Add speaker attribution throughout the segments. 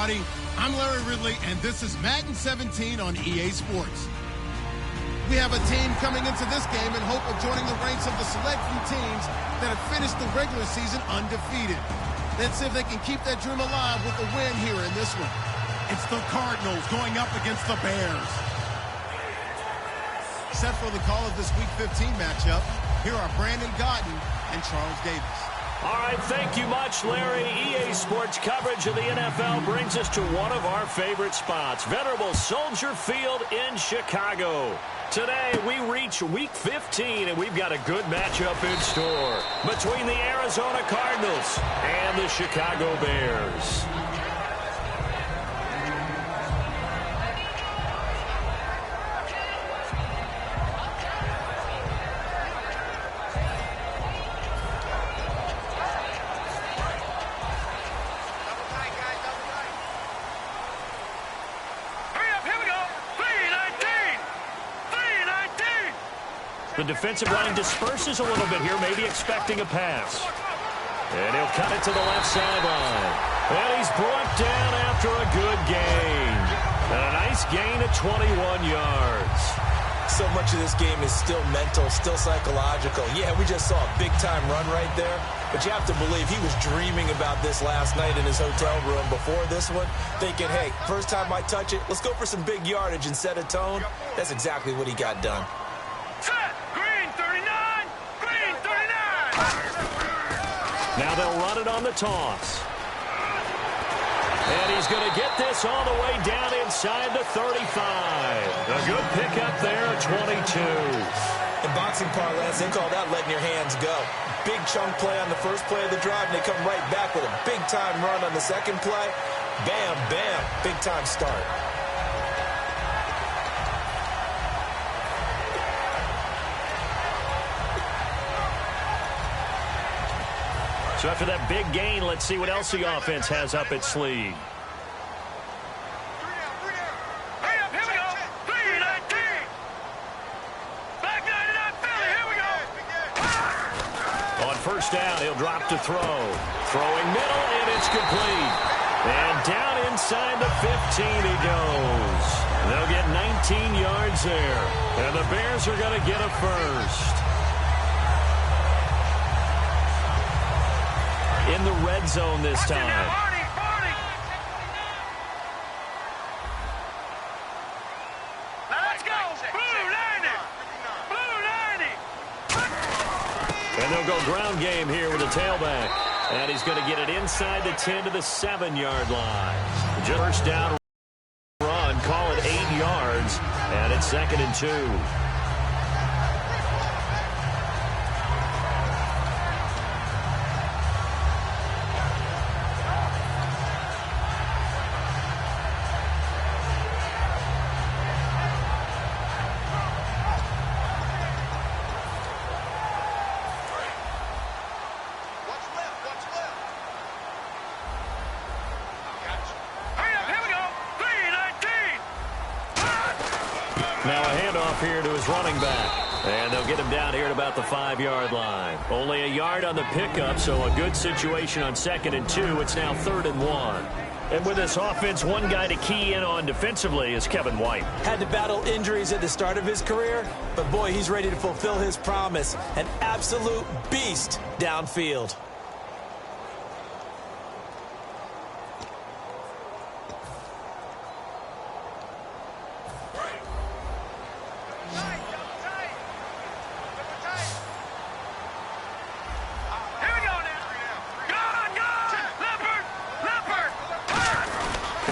Speaker 1: everybody. I'm Larry Ridley, and this is Madden 17 on EA Sports. We have a team coming into this game in hope of joining the ranks of the select few teams that have finished the regular season undefeated. Let's see if they can keep that dream alive with a win here in this one. It's the Cardinals going up against the Bears. Set for the call of this Week 15 matchup, here are Brandon Gaudin and Charles Davis.
Speaker 2: All right, thank you much, Larry. EA Sports coverage of the NFL brings us to one of our favorite spots, venerable Soldier Field in Chicago. Today, we reach Week 15, and we've got a good matchup in store between the Arizona Cardinals and the Chicago Bears. The defensive line disperses a little bit here, maybe expecting a pass. And he'll cut it to the left sideline. And he's brought down after a good gain. And a nice gain of 21 yards.
Speaker 3: So much of this game is still mental, still psychological. Yeah, we just saw a big-time run right there. But you have to believe he was dreaming about this last night in his hotel room before this one, thinking, hey, first time I touch it, let's go for some big yardage and set a tone. That's exactly what he got done.
Speaker 2: Now they'll run it on the toss. And he's going to get this all the way down inside the 35. A good pickup there at 22.
Speaker 3: In boxing parlance, they call that letting your hands go. Big chunk play on the first play of the drive, and they come right back with a big-time run on the second play. Bam, bam, big-time start.
Speaker 2: So after that big gain, let's see what else the offense has up its sleeve. On first down, he'll drop to throw. Throwing middle, and it's complete. And down inside the 15 he goes. They'll get 19 yards there. And the Bears are going to get a first. In the red zone this time.
Speaker 4: Let's go. Blue 90. Blue 90.
Speaker 2: And they'll go ground game here with a tailback. And he's going to get it inside the 10 to the 7-yard line. Just first down run, call it 8 yards. And it's 2nd and 2. Now a handoff here to his running back. And they'll get him down here at about the 5-yard line. Only a yard on the pickup, so a good situation on 2nd and 2. It's now 3rd and 1. And with this offense, one guy to key in on defensively is Kevin White.
Speaker 3: Had to battle injuries at the start of his career, but boy, he's ready to fulfill his promise. An absolute beast downfield.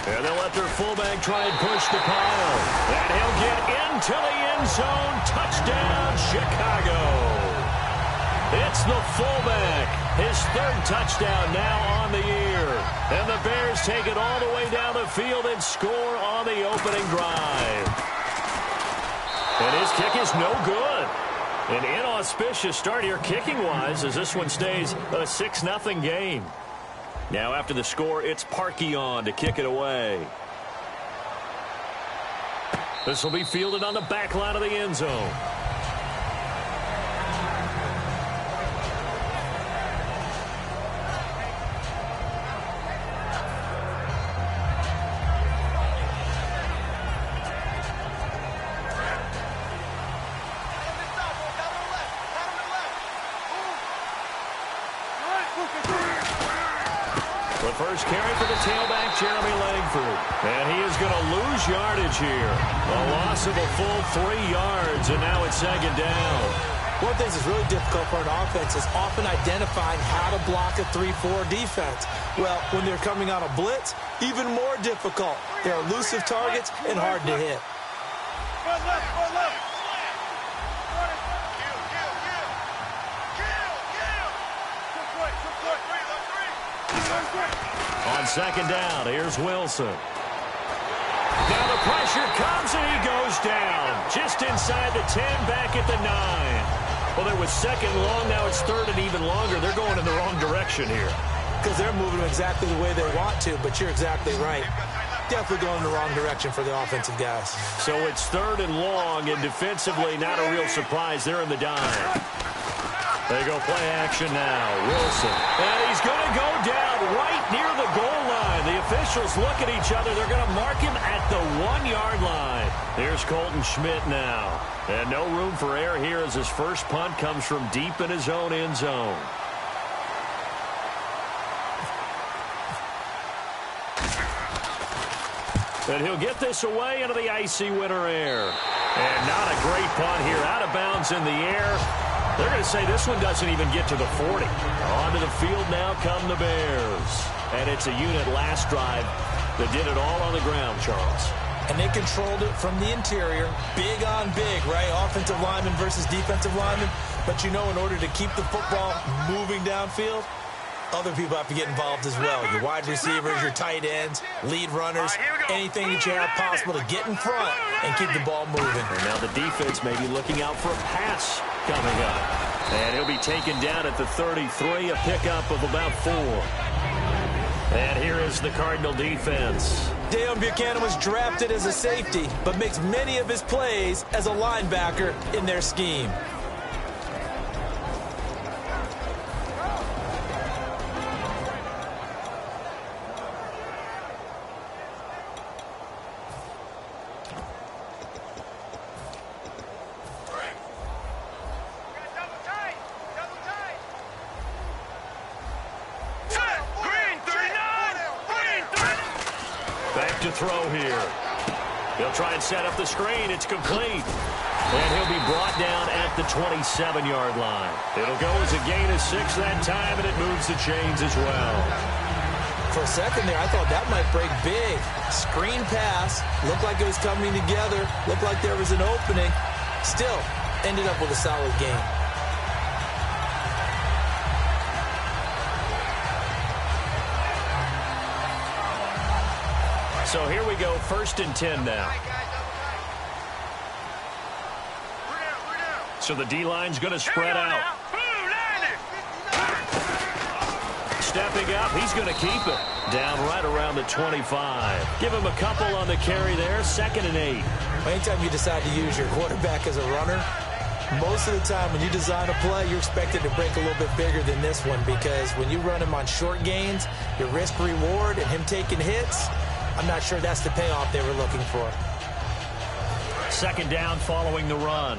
Speaker 2: And they'll let their fullback try and push the pile. And he'll get into the end zone. Touchdown, Chicago. It's the fullback. His 3rd touchdown now on the year. And the Bears take it all the way down the field and score on the opening drive. And his kick is no good. An inauspicious start here kicking-wise as this one stays a 6-0 game. Now after the score, it's Parkey on to kick it away. This will be fielded on the back line of the end zone. The first carry for the tailback, Jeremy Langford. And he is going to lose yardage here. A loss of a full 3 yards, and now it's second down.
Speaker 3: One of the things that's really difficult for an offense is often identifying how to block a 3-4 defense. Well, when they're coming on a blitz, even more difficult. They're elusive targets and hard to hit.
Speaker 4: One left, one left.
Speaker 2: On second down, here's Wilson. Now the pressure comes and he goes down. Just inside the 10, back at the 9. Well, there was second long, now it's third and even longer. They're going in the wrong direction here.
Speaker 3: Because they're moving exactly the way they want to, but you're exactly right. Definitely going in the wrong direction for the offensive guys.
Speaker 2: So it's third and long, and defensively, not a real surprise. They're in the dime. They go play action now. Wilson. And he's going to go down right near the goal line. The officials look at each other. They're going to mark him at the 1-yard line. Here's Colton Schmidt now. And no room for error here as his first punt comes from deep in his own end zone. And he'll get this away into the icy winter air. And not a great punt here. Out of bounds in the air. They're going to say this one doesn't even get to the 40. Onto the field now come the Bears. And it's a unit last drive that did it all on the ground, Charles.
Speaker 3: And they controlled it from the interior. Big on big, right? Offensive lineman versus defensive lineman. But you know, in order to keep the football moving downfield, other people have to get involved as well. Your wide receivers, your tight ends, lead runners, anything that you have possible to get in front and keep the ball moving.
Speaker 2: And now the defense may be looking out for a pass coming up. And he'll be taken down at the 33, a pickup of about 4. And here is the Cardinal defense.
Speaker 3: Deion Buchanan was drafted as a safety, but makes many of his plays as a linebacker in their scheme.
Speaker 2: To throw here. He'll try and set up the screen. It's complete. And he'll be brought down at the 27-yard line. It'll go as a gain of 6 that time, and it moves the chains as well.
Speaker 3: For a second there, I thought that might break big. Screen pass. Looked like it was coming together. Looked like there was an opening. Still, ended up with a solid game.
Speaker 2: So here we go, 1st and 10 now. So the D-line's going to spread out. Stepping up, he's going to keep it. Down right around the 25. Give him a couple on the carry there, 2nd and 8.
Speaker 3: Anytime you decide to use your quarterback as a runner, most of the time when you design a play, you're expected to break a little bit bigger than this one, because when you run him on short gains, your risk-reward and him taking hits, I'm not sure that's the payoff they were looking for.
Speaker 2: 2nd down following the run.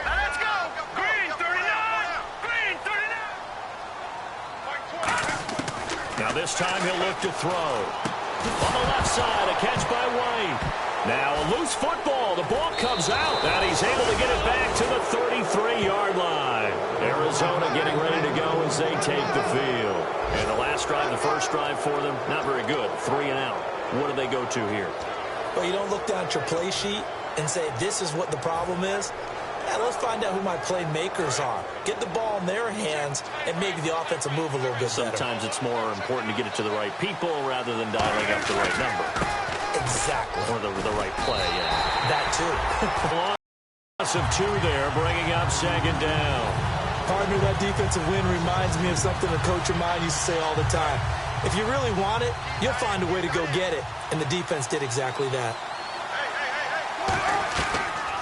Speaker 4: Let's go! Green 39! Green 39!
Speaker 2: Now this time he'll look to throw. On the left side, a catch by White. Now a loose football. The ball comes out, and he's able to get it back to the 33-yard line. Arizona getting ready to go as they take the field. And the last drive, the first drive for them, not very good. 3 and out. What do they go to here?
Speaker 3: Well, you don't look down at your play sheet and say, this is what the problem is. Yeah, let's find out who my playmakers are. Get the ball in their hands, and maybe the offense will move a little bit better.
Speaker 2: Sometimes it's more important to get it to the right people rather than dialing up the right number.
Speaker 3: Exactly.
Speaker 2: Or the right play, yeah.
Speaker 3: That too.
Speaker 2: Loss of 2 there, bringing up 2nd down.
Speaker 3: Partner, that defensive win reminds me of something a coach of mine used to say all the time. If you really want it, you'll find a way to go get it. And the defense did exactly that.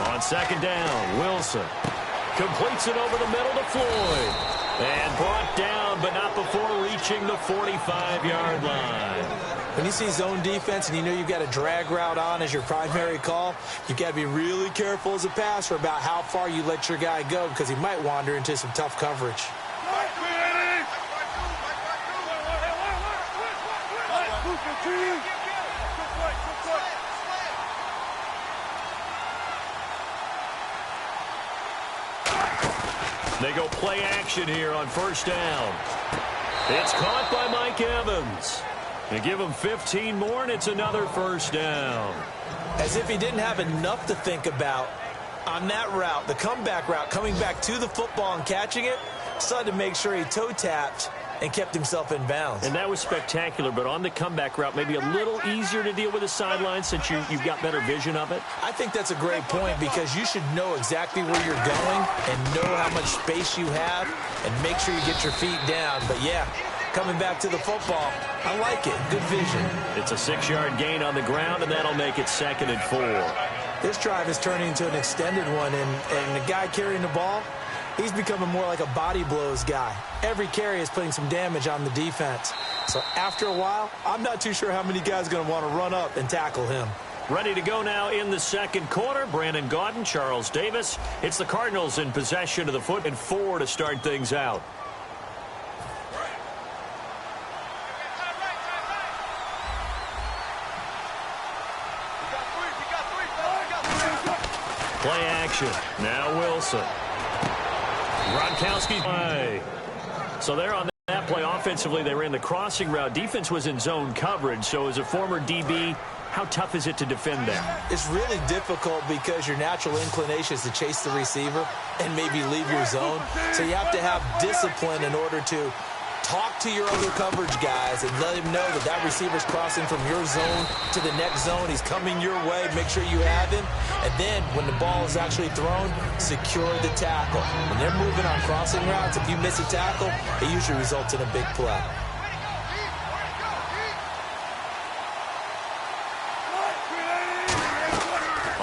Speaker 2: On 2nd down, Wilson completes it over the middle to Floyd. And brought down, but not before reaching the 45-yard line.
Speaker 3: When you see zone defense and you know you've got a drag route on as your primary call, you've got to be really careful as a passer about how far you let your guy go, because he might wander into some tough coverage.
Speaker 2: They go play action here on first down. It's caught by Mike Evans. They give him 15 more, and it's another first down.
Speaker 3: As if he didn't have enough to think about on that route, the comeback route, coming back to the football and catching it, decided to make sure he toe-tapped and kept himself in bounds.
Speaker 2: And that was spectacular, but on the comeback route, maybe a little easier to deal with the sideline since you've got better vision of it?
Speaker 3: I think that's a great point because you should know exactly where you're going and know how much space you have and make sure you get your feet down. But, yeah, coming back to the football, I like it. Good vision.
Speaker 2: It's a 6-yard gain on the ground, and that'll make it 2nd and 4.
Speaker 3: This drive is turning into an extended one, and the guy carrying the ball, he's becoming more like a body blows guy. Every carry is putting some damage on the defense. So after a while, I'm not too sure how many guys are going to want to run up and tackle him.
Speaker 2: Ready to go now in the second quarter. Brandon Gaudin, Charles Davis. It's the Cardinals in possession of the foot and 4 to start things out. Play action. Now Wilson. Gronkowski's play. So they're on that play offensively. They ran the crossing route. Defense was in zone coverage. So as a former DB, how tough is it to defend that?
Speaker 3: It's really difficult because your natural inclination is to chase the receiver and maybe leave your zone. So you have to have discipline in order to talk to your other coverage guys and let him know that that receiver's crossing from your zone to the next zone. He's coming your way. Make sure you have him. And then when the ball is actually thrown, secure the tackle. When they're moving on crossing routes, if you miss a tackle, it usually results in a big play.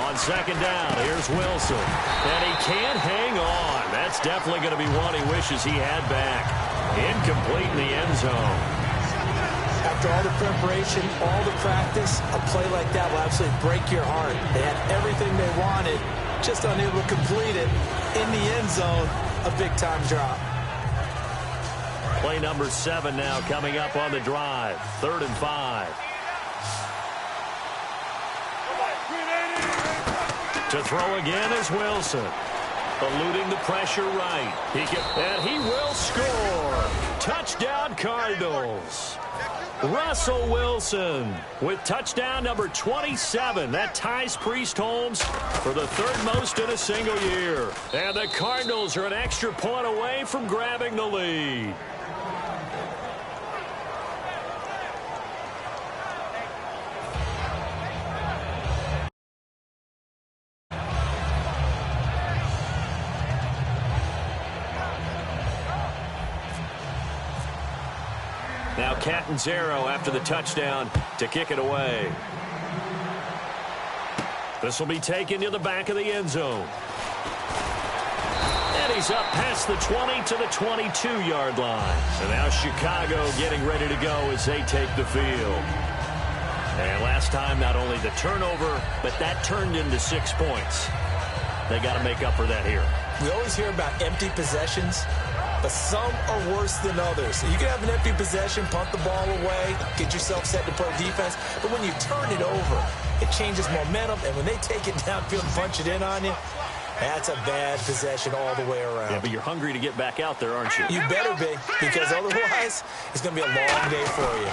Speaker 2: On second down, here's Wilson. And he can't hang on. That's definitely going to be one he wishes he had back. Incomplete in the end zone.
Speaker 3: After all the preparation, all the practice, a play like that will absolutely break your heart. They had everything they wanted, just unable to complete it. In the end zone, a big-time drop.
Speaker 2: Play number 7 now coming up on the drive. 3rd and 5. To throw again is Wilson. Eluding the pressure right. And he will score. Touchdown Cardinals. Russell Wilson with touchdown number 27. That ties Priest Holmes for the 3rd most in a single year. And the Cardinals are an extra point away from grabbing the lead. Now Catanzaro after the touchdown to kick it away. This will be taken to the back of the end zone. And he's up past the 20 to the 22-yard line. And now Chicago getting ready to go as they take the field. And last time, not only the turnover, but that turned into 6 points. They got to make up for that here.
Speaker 3: We always hear about empty possessions, but some are worse than others. So you can have an empty possession, punt the ball away, get yourself set to play defense, but when you turn it over, it changes momentum, and when they take it downfield and punch it in on you, that's a bad possession all the way around.
Speaker 2: Yeah, but you're hungry to get back out there, aren't you?
Speaker 3: You better be, because otherwise, it's going to be a long day for you.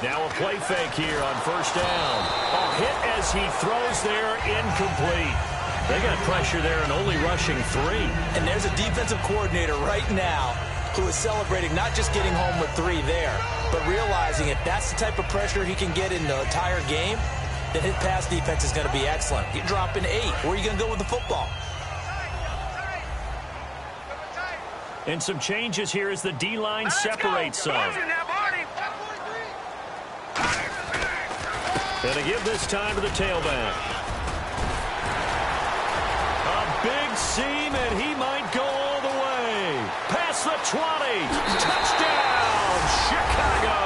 Speaker 2: Now a play fake here on first down. A hit as he throws there, incomplete. They got pressure there and only rushing 3.
Speaker 3: And there's a defensive coordinator right now who is celebrating not just getting home with 3 there, but realizing if that's the type of pressure he can get in the entire game, then his pass defense is going to be excellent. You're dropping 8. Where are you going to go with the football?
Speaker 2: And some changes here as the D-line separates some. And to give this time to the tailback. Big seam, and he might go all the way. Past the 20. Touchdown, Chicago.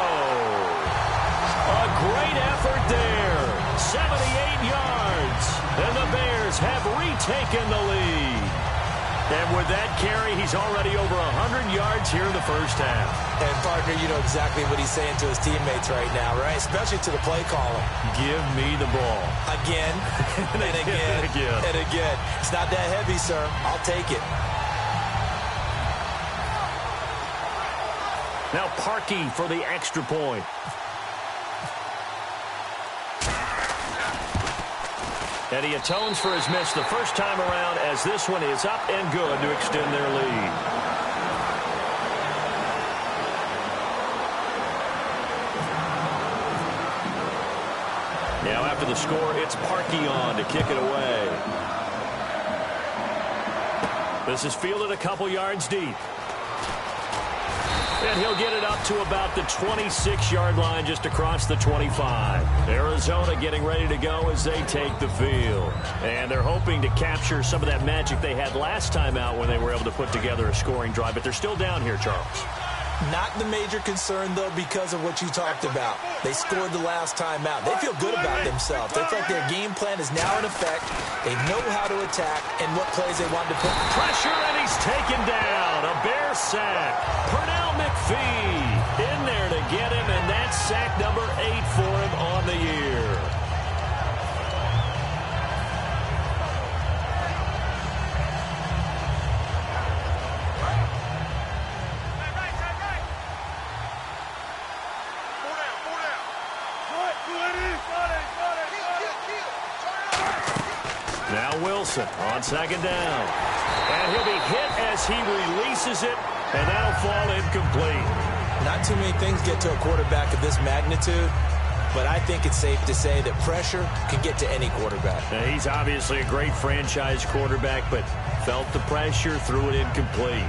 Speaker 2: A great effort there. 78 yards. And the Bears have retaken the lead. And with that carry, he's already over 100 yards here in the first half.
Speaker 3: And, partner, you know exactly what he's saying to his teammates right now, right? Especially to the play caller.
Speaker 2: Give me the ball.
Speaker 3: Again, and again, and again. It's not that heavy, sir. I'll take it.
Speaker 2: Now Parkey for the extra point. And he atones for his miss the first time around as this one is up and good to extend their lead. Now after the score, it's Parkey on to kick it away. This is fielded a couple yards deep. And he'll get it up to about the 26-yard line just across the 25. Arizona getting ready to go as they take the field. And they're hoping to capture some of that magic they had last time out when they were able to put together a scoring drive. But they're still down here, Charles.
Speaker 3: Not the major concern, though, because of what you talked about. They scored the last time out. They feel good about themselves. They feel like their game plan is now in effect. They know how to attack and what plays they want to put.
Speaker 2: Pressure, and he's taken down. A Bear sack. Pernell McPhee in there to get him, and that's sack number 8 for him on the year. Now Wilson on second down. And he'll be hit as he releases it, and that'll fall incomplete.
Speaker 3: Not too many things get to a quarterback of this magnitude, but I think it's safe to say that pressure can get to any quarterback.
Speaker 2: Now, he's obviously a great franchise quarterback, but felt the pressure, threw it incomplete.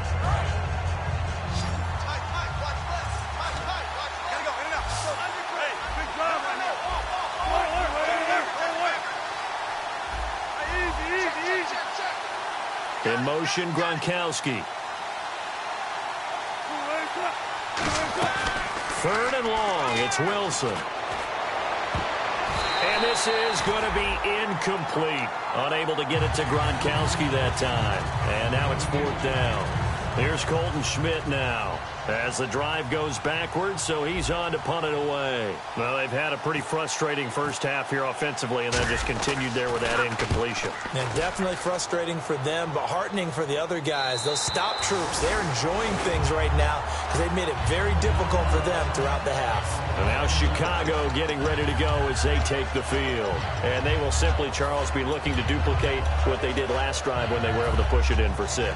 Speaker 2: In motion, Gronkowski. Third and long, it's Wilson. And this is going to be incomplete. Unable to get it to Gronkowski that time. And now it's fourth down. Here's Colton Schmidt now as the drive goes backwards, so he's on to punt it away. Well, they've had a pretty frustrating first half here offensively, and then just continued there with that incompletion.
Speaker 3: And definitely frustrating for them, but heartening for the other guys. Those stop troops, they're enjoying things right now because they've made it very difficult for them throughout the half.
Speaker 2: And now Chicago getting ready to go as they take the field. And they will simply, Charles, be looking to duplicate what they did last drive when they were able to push it in for 6.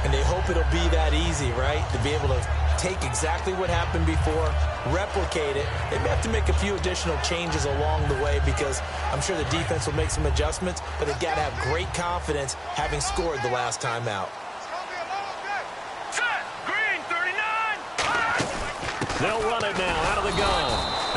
Speaker 3: And they hope it'll be that easy, right? To be able to take exactly what happened before, replicate it. They may have to make a few additional changes along the way because I'm sure the defense will make some adjustments, but they've got to have great confidence having scored the last time out.
Speaker 4: Set. Green, 39.
Speaker 2: They'll run it now out of the gun.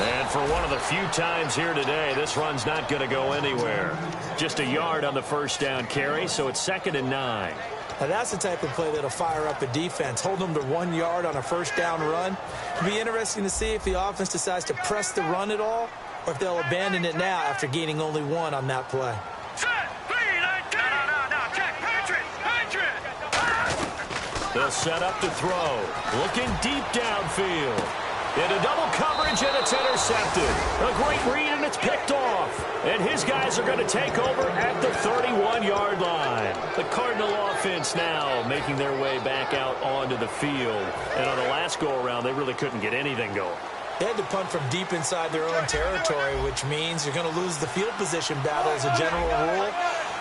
Speaker 2: And for one of the few times here today, this run's not going to go anywhere. Just a yard on the first down carry, so it's 2nd and 9.
Speaker 3: Now that's the type of play that'll fire up a defense. Hold them to 1 yard on a first down run. It'll be interesting to see if the offense decides to press the run at all or if they'll abandon it now after gaining only 1 on that play.
Speaker 4: Set. Green, 19. No. Check. Patriot.
Speaker 2: They'll set up to throw. Looking deep downfield. Into double coverage, and it's intercepted. A great read, and it's picked off. And his guys are going to take over at the 31-yard line. The Cardinal offense now making their way back out onto the field. And on the last go-around, they really couldn't get anything going.
Speaker 3: They had to punt from deep inside their own territory, which means you're going to lose the field position battle as a general rule.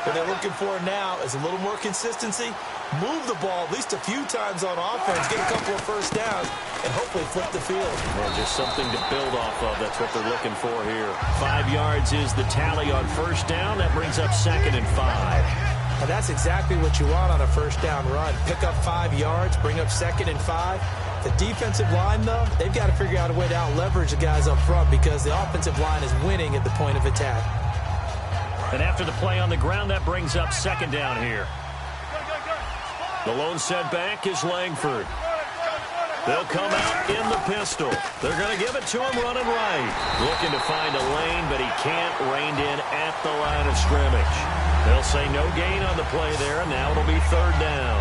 Speaker 3: What they're looking for now is a little more consistency, move the ball at least a few times on offense, get a couple of first downs, and hopefully flip the field.
Speaker 2: Well, just something to build off of. That's what they're looking for here. 5 yards is the tally on first down. That brings up 2nd and 5.
Speaker 3: Now that's exactly what you want on a first down run. Pick up 5 yards, bring up 2nd and 5. The defensive line, though, they've got to figure out a way to out-leverage the guys up front because the offensive line is winning at the point of attack.
Speaker 2: And after the play on the ground, that brings up 2nd down here. The lone setback is Langford. They'll come out in the pistol. They're going to give it to him running right. Looking to find a lane, but he can't. Reined in at the line of scrimmage. They'll say no gain on the play there, and now it'll be third down.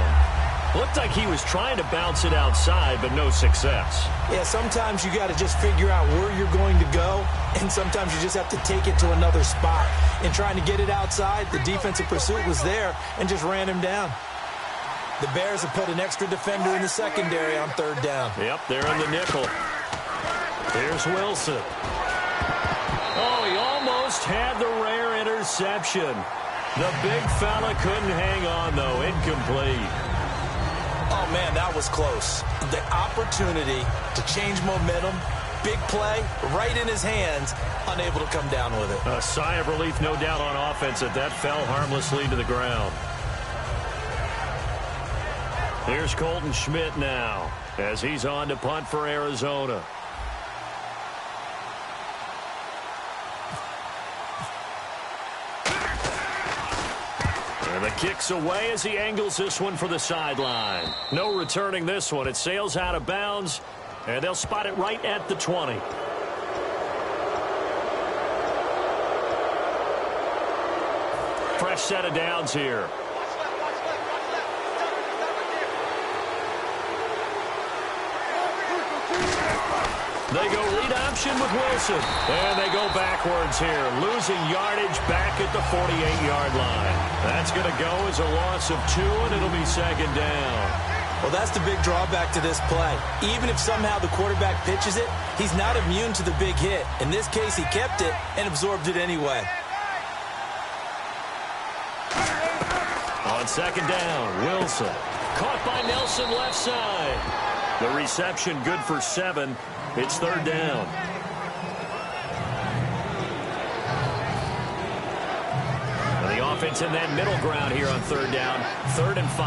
Speaker 2: Looked like he was trying to bounce it outside, but no success.
Speaker 3: Yeah, sometimes you got to just figure out where you're going to go, and sometimes you just have to take it to another spot. In trying to get it outside, the defensive pursuit was there and just ran him down. The Bears have put an extra defender in the secondary on third down.
Speaker 2: Yep, they're in the nickel. Here's Wilson. Oh, he almost had the rare interception. The big fella couldn't hang on, though. Incomplete.
Speaker 3: Oh, man, that was close. The opportunity to change momentum, big play, right in his hands, unable to come down with it.
Speaker 2: A sigh of relief, no doubt, on offense that fell harmlessly to the ground. Here's Colton Schmidt now as he's on to punt for Arizona. And the kick's away as he angles this one for the sideline. No returning this one. It sails out of bounds, and they'll spot it right at the 20. Fresh set of downs here. They go read option with Wilson. And they go backwards here, losing yardage back at the 48-yard line. That's going to go as a loss of 2, and it'll be second down.
Speaker 3: Well, that's the big drawback to this play. Even if somehow the quarterback pitches it, he's not immune to the big hit. In this case, he kept it and absorbed it anyway.
Speaker 2: On second down, Wilson. Caught by Nelson left side. The reception good for 7. It's third down. And the offense in that middle ground here on third down. 3rd and 5.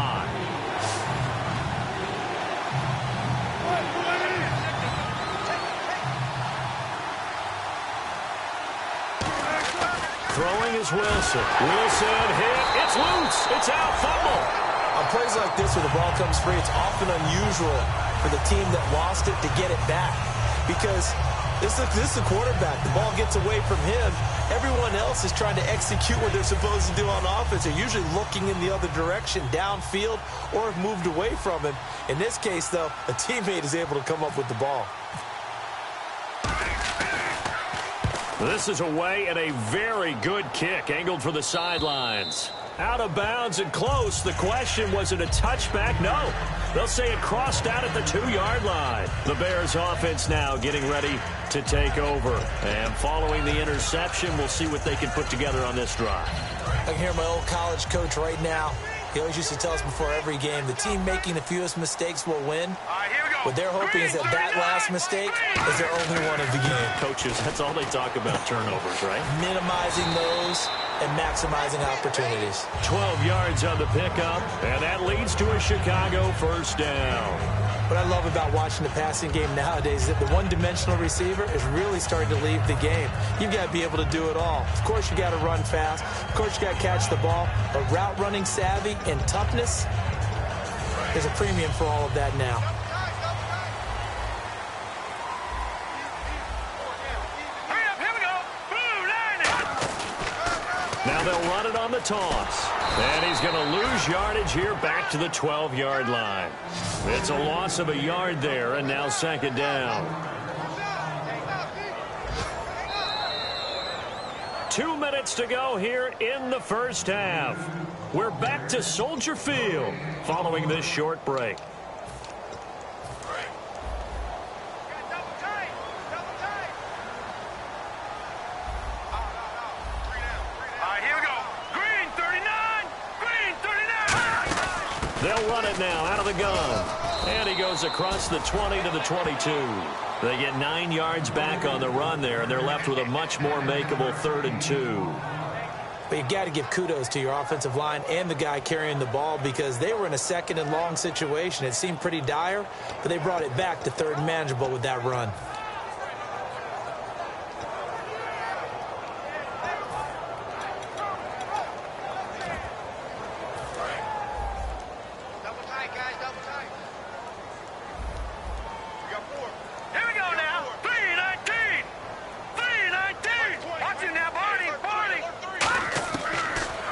Speaker 2: Throwing is Wilson. Wilson hit. It's loose. It's out. Fumble.
Speaker 3: On plays like this where the ball comes free, it's often unusual for the team that lost it to get it back. Because this is the quarterback. The ball gets away from him. Everyone else is trying to execute what they're supposed to do on offense. They're usually looking in the other direction, downfield, or have moved away from him. In this case, though, a teammate is able to come up with the ball.
Speaker 2: This is away and a very good kick, angled for the sidelines. Out of bounds and close. The question, was it a touchback? No. They'll say it crossed out at the 2-yard line. The Bears offense now getting ready to take over. And following the interception, we'll see what they can put together on this drive.
Speaker 3: I can hear my old college coach right now. He always used to tell us before every game, the team making the fewest mistakes will win. What they're hoping is that last mistake is their only one of the game.
Speaker 2: Coaches, that's all they talk about, turnovers, right?
Speaker 3: Minimizing those and maximizing opportunities.
Speaker 2: 12 yards on the pickup, and that leads to a Chicago first down.
Speaker 3: What I love about watching the passing game nowadays is that the one-dimensional receiver is really starting to leave the game. You've got to be able to do it all. Of course, you got to run fast. Of course, you got to catch the ball. But route running savvy and toughness, there's a premium for all of that now.
Speaker 2: Now they'll run it on the toss. And he's going to lose yardage here back to the 12-yard line. It's a loss of a yard there, and now second down. 2 minutes to go here in the first half. We're back to Soldier Field following this short break. They'll run it now out of the gun. And he goes across the 20 to the 22. They get 9 yards back on the run there, and they're left with a much more makeable 3rd and 2.
Speaker 3: But you've got to give kudos to your offensive line and the guy carrying the ball because they were in a 2nd and long situation. It seemed pretty dire, but they brought it back to 3rd and manageable with that run.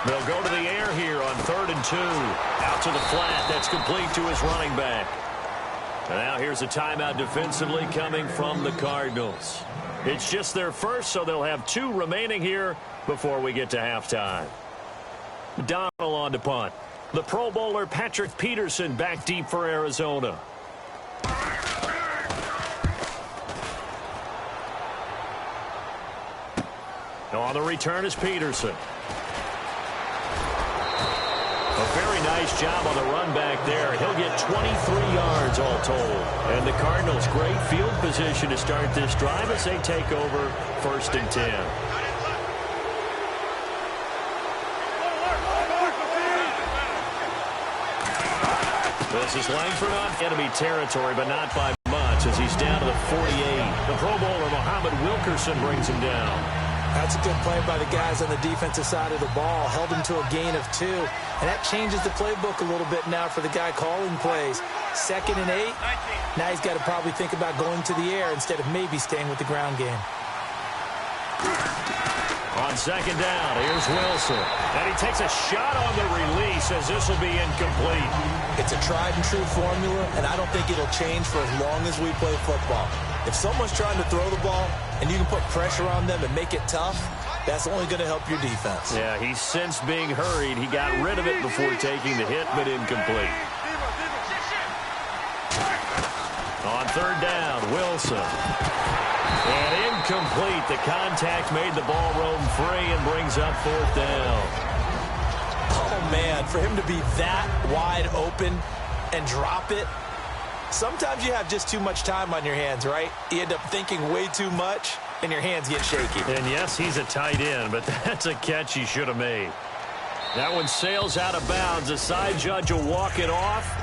Speaker 2: They'll go to the air here on 3rd and 2. Out to the flat. That's complete to his running back. And now here's a timeout defensively coming from the Cardinals. It's just their first, so they'll have 2 remaining here before we get to halftime. Donald on to punt. The Pro Bowler Patrick Peterson back deep for Arizona. On the return is Peterson. A very nice job on the run back there. He'll get 23 yards all told. And the Cardinals, great field position to start this drive as they take over 1st and 10. This is Langford on enemy territory, but not by much as he's down to the 48. The Pro Bowler Muhammad Wilkerson brings him down.
Speaker 3: That's a good play by the guys on the defensive side of the ball. Held him to a gain of 2. And that changes the playbook a little bit now for the guy calling plays. 2nd and 8. Now he's got to probably think about going to the air instead of maybe staying with the ground game.
Speaker 2: On 2nd down, here's Wilson. And he takes a shot on the release as this will be incomplete.
Speaker 3: It's a tried and true formula, and I don't think it'll change for as long as we play football. If someone's trying to throw the ball and you can put pressure on them and make it tough, that's only going to help your defense.
Speaker 2: Yeah, he sensed being hurried. He got rid of it before taking the hit, but incomplete. On 3rd down, Wilson. And incomplete. The contact made the ball roam free and brings up 4th down.
Speaker 3: Oh, man, for him to be that wide open and drop it, sometimes you have just too much time on your hands, right? You end up thinking way too much, and your hands get shaky.
Speaker 2: And, yes, he's a tight end, but that's a catch he should have made. That one sails out of bounds. The side judge will walk it off.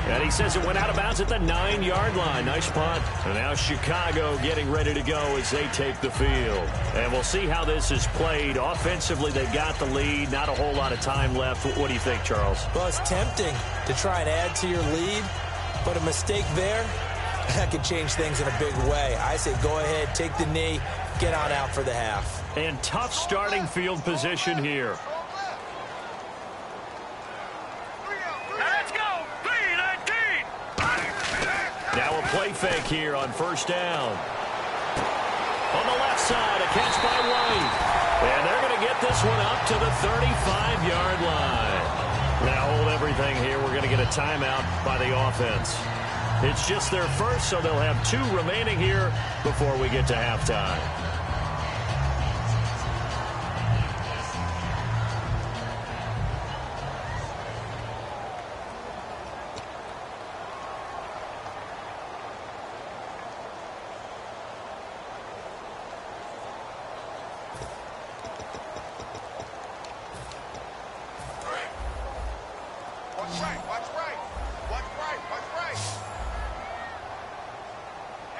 Speaker 2: And he says it went out of bounds at the 9-yard line. Nice punt. And now Chicago getting ready to go as they take the field. And we'll see how this is played. Offensively, they've got the lead. Not a whole lot of time left. What do you think, Charles?
Speaker 3: Well, it's tempting to try and add to your lead. But a mistake there, that could change things in a big way. I say go ahead, take the knee, get on out for the half.
Speaker 2: And tough starting field position here.
Speaker 4: Let's go! 3-19!
Speaker 2: Now a play fake here on 1st down. On the left side, a catch by White. And they're going to get this one up to the 35-yard line. Now hold everything here. We're going to get a timeout by the offense. It's just their first, so they'll have 2 remaining here before we get to halftime.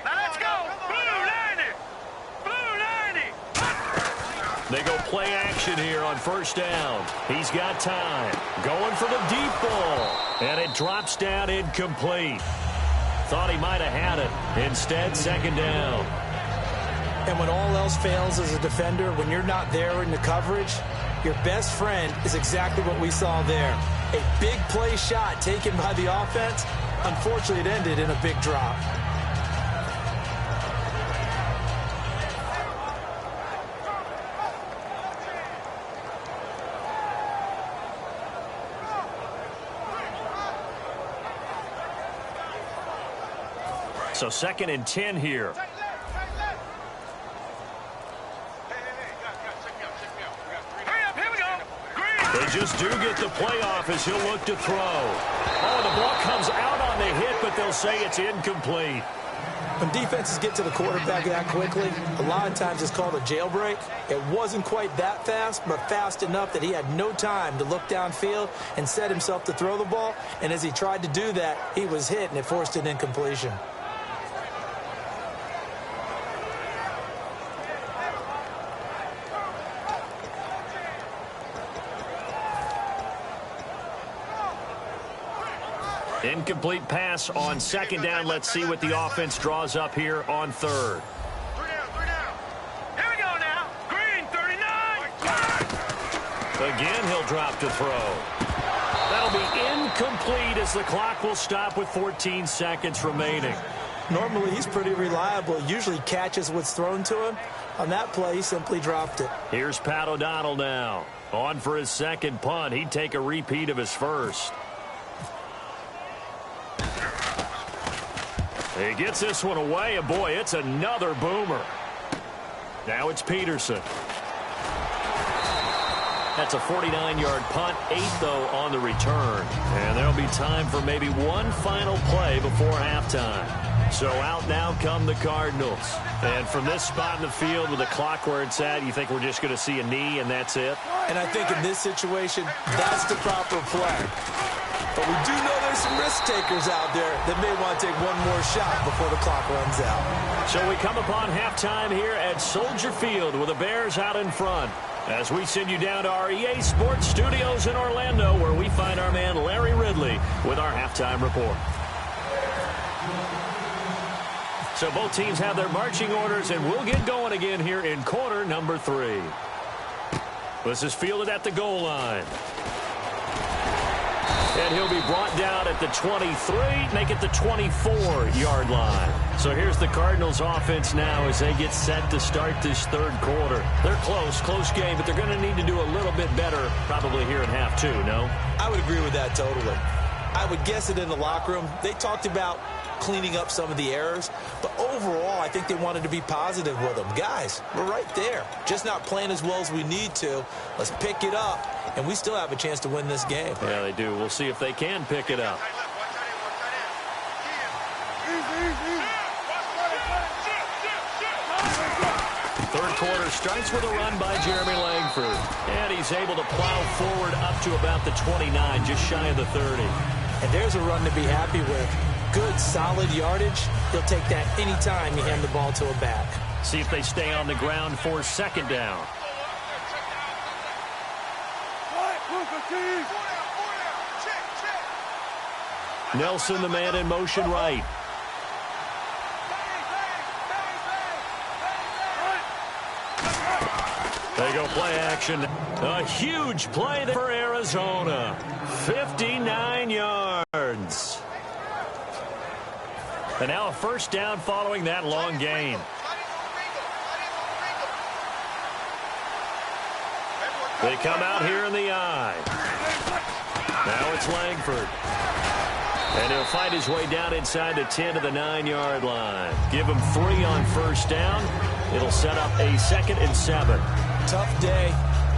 Speaker 4: Let's go! Blue 90! Blue 90!
Speaker 2: They go play action here on 1st down. He's got time. Going for the deep ball. And it drops down incomplete. Thought he might have had it. Instead, 2nd down.
Speaker 3: And when all else fails as a defender, when you're not there in the coverage, your best friend is exactly what we saw there. A big play shot taken by the offense. Unfortunately, it ended in a big drop.
Speaker 2: So 2nd and 10 here. They just do get the playoff as he'll look to throw. Oh, the ball comes out on the hit, but they'll say it's incomplete.
Speaker 3: When defenses get to the quarterback that quickly, a lot of times it's called a jailbreak. It wasn't quite that fast, but fast enough that he had no time to look downfield and set himself to throw the ball. And as he tried to do that, he was hit, and it forced an incompletion.
Speaker 2: Incomplete pass on 2nd down. Let's see what the offense draws up here on 3rd.
Speaker 4: 3 down. Here we go now. Green 39.
Speaker 2: Again, he'll drop to throw. That'll be incomplete as the clock will stop with 14 seconds remaining.
Speaker 3: Normally, he's pretty reliable. Usually catches what's thrown to him. On that play, he simply dropped it.
Speaker 2: Here's Pat O'Donnell now. On for his second punt. He'd take a repeat of his first. He gets this one away, and boy, it's another boomer. Now it's Peterson. That's a 49-yard punt, 8, though, on the return. And there'll be time for maybe one final play before halftime. So out now come the Cardinals. And from this spot in the field with the clock where it's at, you think we're just going to see a knee and that's it?
Speaker 3: And I think in this situation, that's the proper play. But we do know there's some risk takers out there that may want to take one more shot before the clock runs out.
Speaker 2: So we come upon halftime here at Soldier Field with the Bears out in front. As we send you down to our EA Sports Studios in Orlando, where we find our man Larry Ridley with our halftime report. So both teams have their marching orders, and we'll get going again here in quarter number 3. This is fielded at the goal line. And he'll be brought down at the 23, make it the 24-yard line. So here's the Cardinals offense now as they get set to start this third quarter. They're close game, but they're going to need to do a little bit better probably here in half 2, no?
Speaker 3: I would agree with that totally. I would guess it in the locker room. They talked about cleaning up some of the errors, but overall I think they wanted to be positive with them. Guys, we're right there, just not playing as well as we need to. Let's pick it up, and we still have a chance to win this game.
Speaker 2: Yeah, they do. We'll see if they can pick it up. Third quarter starts with a run by Jeremy Langford, and he's able to plow forward up to about the 29, just shy of the 30.
Speaker 3: And there's a run to be happy with. Good, solid yardage. He'll take that anytime you hand the ball to a back.
Speaker 2: See if they stay on the ground for second down. Nelson, the man in motion right. They go play action. A huge play there for Arizona. 59 yards. And now a first down following that long gain. They come out here in the eye. Now it's Langford. And he'll fight his way down inside the 10 to the 9-yard line. Give him 3 on first down. It'll set up a 2nd and 7.
Speaker 3: Tough day,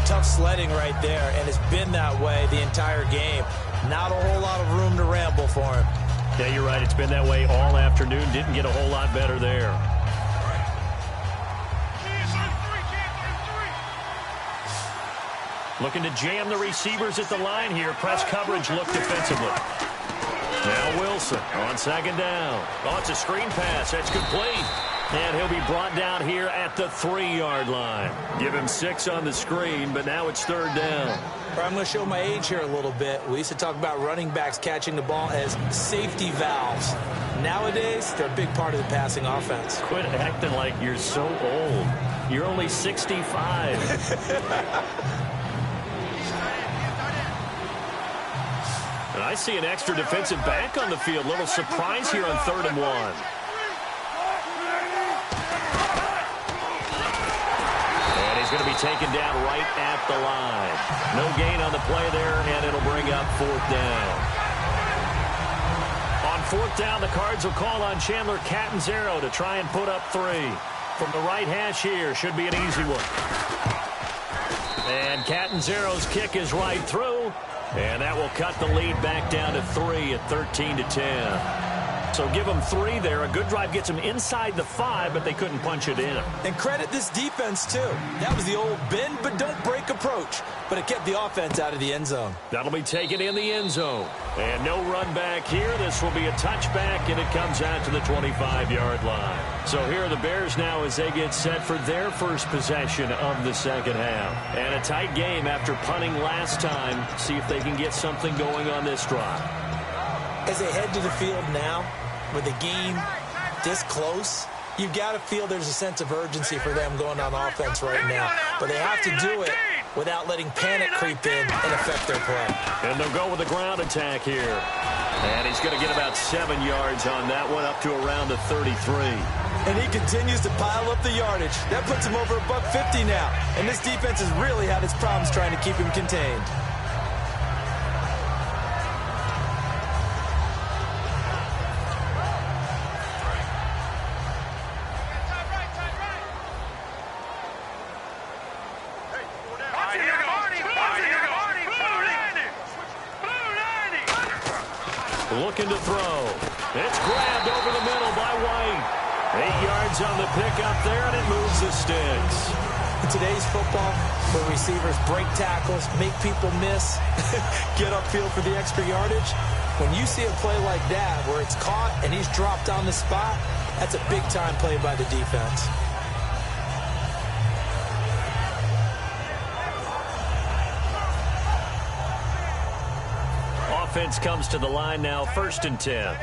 Speaker 3: tough sledding right there, and it's been that way the entire game. Not a whole lot of room to ramble for him.
Speaker 2: Yeah, you're right. It's been that way all afternoon. Didn't get a whole lot better there. Looking to jam the receivers at the line here. Press coverage look defensively. Now Wilson on second down. Oh, it's a screen pass. That's complete. And he'll be brought down here at the 3-yard line. Give him 6 on the screen, but now it's third down.
Speaker 3: I'm going to show my age here a little bit. We used to talk about running backs catching the ball as safety valves. Nowadays, they're a big part of the passing offense.
Speaker 2: Quit acting like you're so old. You're only 65. And I see an extra defensive back on the field. Little surprise here on 3rd and 1. He's going to be taken down right at the line. No gain on the play there, and it'll bring up 4th down. On 4th down, the Cards will call on Chandler Catanzaro to try and put up 3. From the right hash here, should be an easy one. And Catanzaro's kick is right through, and that will cut the lead back down to 3 at 13-10. So give them 3 there. A good drive gets them inside the 5, but they couldn't punch it in.
Speaker 3: And credit this defense, too. That was the old bend but don't break approach, but it kept the offense out of the end zone.
Speaker 2: That'll be taken in the end zone. And no run back here. This will be a touchback, and it comes out to the 25-yard line. So here are the Bears now as they get set for their first possession of the second half. And a tight game after punting last time. See if they can get something going on this drive.
Speaker 3: As they head to the field now, with the game this close, you've got to feel there's a sense of urgency for them going on offense right now. But they have to do it without letting panic creep in and affect their play.
Speaker 2: And they'll go with the ground attack here. And he's going to get about 7 yards on that one, up to around the 33.
Speaker 3: And he continues to pile up the yardage. That puts him over $150 now. And this defense has really had its problems trying to keep him contained.
Speaker 2: Looking to throw. It's grabbed over the middle by White. 8 yards on the pickup there, and it moves the sticks.
Speaker 3: In today's football, where receivers break tackles, make people miss, get upfield for the extra yardage, when you see a play like that where it's caught and he's dropped on the spot, that's a big-time play by the defense.
Speaker 2: Offense comes to the line now, 1st and 10.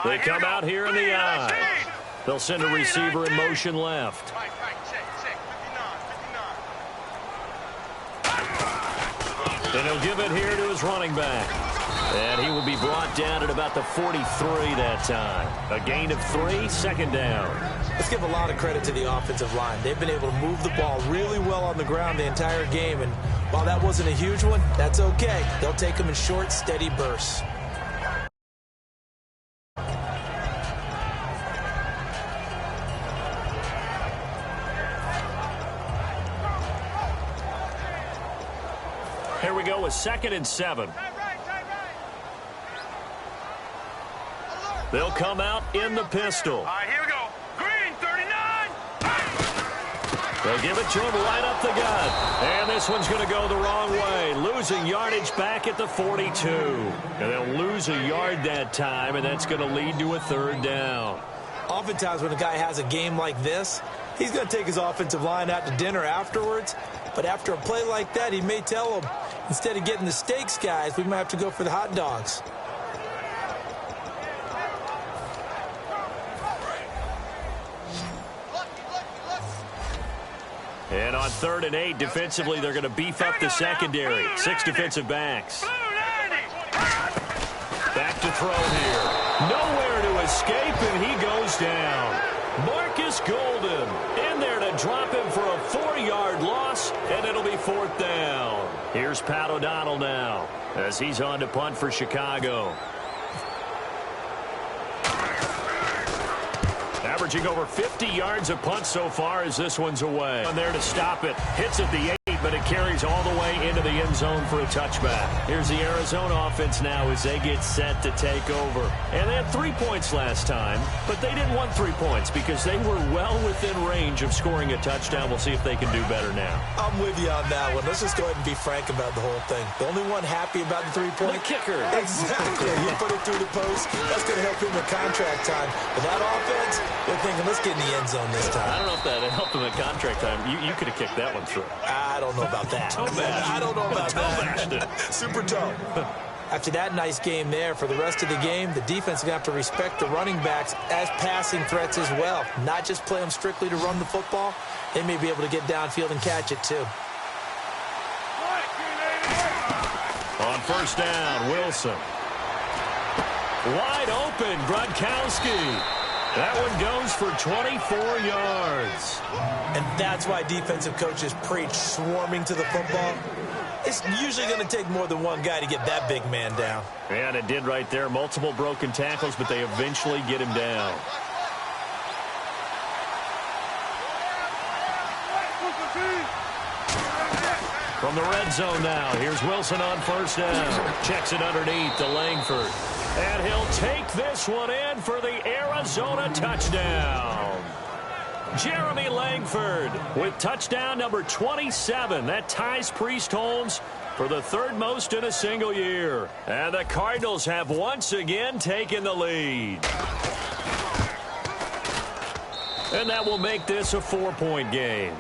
Speaker 2: They come out here in the I. They'll send a receiver in motion left. And he'll give it here to his running back. And he will be brought down at about the 43 that time. A gain of 3, 2nd down.
Speaker 3: Let's give a lot of credit to the offensive line. They've been able to move the ball really well on the ground the entire game. And while that wasn't a huge one, that's okay. They'll take them in short, steady bursts.
Speaker 2: Here we go with 2nd and 7. They'll come out in the pistol.
Speaker 4: All right, here we go. Green, 39.
Speaker 2: They'll give it to him right up the gut. And this one's going to go the wrong way. Losing yardage back at the 42. And they'll lose a yard that time, and that's going to lead to a 3rd down.
Speaker 3: Oftentimes when a guy has a game like this, he's going to take his offensive line out to dinner afterwards. But after a play like that, he may tell them, instead of getting the steaks, guys, we might have to go for the hot dogs.
Speaker 2: And on 3rd and 8, defensively, they're going to beef up the secondary. 6 defensive backs. Back to throw here. Nowhere to escape, and he goes down. Marcus Golden in there to drop him for a 4-yard loss, and it'll be 4th down. Here's Pat O'Donnell now as he's on to punt for Chicago. Averaging over 50 yards a punt so far as this one's away. And there to stop it. Hits at the 8, but it carries all the way into the end zone for a touchback. Here's the Arizona offense now as they get set to take over. And they had 3 points last time, but they didn't want 3 points because they were well within range of scoring a touchdown. We'll see if they can do better now.
Speaker 3: I'm with you on that one. Let's just go ahead and be frank about the whole thing. The only one happy about the 3-point?
Speaker 2: The kicker.
Speaker 3: Exactly. You put it through the post. That's going to help him with contract time. But that offense, they're thinking, let's get in the end zone this time.
Speaker 2: I don't know if that helped him at contract time. You could have kicked that one through.
Speaker 3: I don't know about that. I don't know about that. Super toe. After that nice game there, for the rest of the game, the defense is going to have to respect the running backs as passing threats as well. Not just play them strictly to run the football. They may be able to get downfield and catch it too.
Speaker 2: On 1st down, Wilson. Wide open, Gronkowski. That one goes for 24 yards.
Speaker 3: And that's why defensive coaches preach swarming to the football. It's usually going to take more than one guy to get that big man down.
Speaker 2: And it did right there. Multiple broken tackles, but they eventually get him down. From the red zone now, here's Wilson on 1st down. Checks it underneath to Langford. And he'll take this one in for the Arizona touchdown. Jeremy Langford with touchdown number 27. That ties Priest Holmes for the 3rd most in a single year. And the Cardinals have once again taken the lead. And that will make this a 4-point game.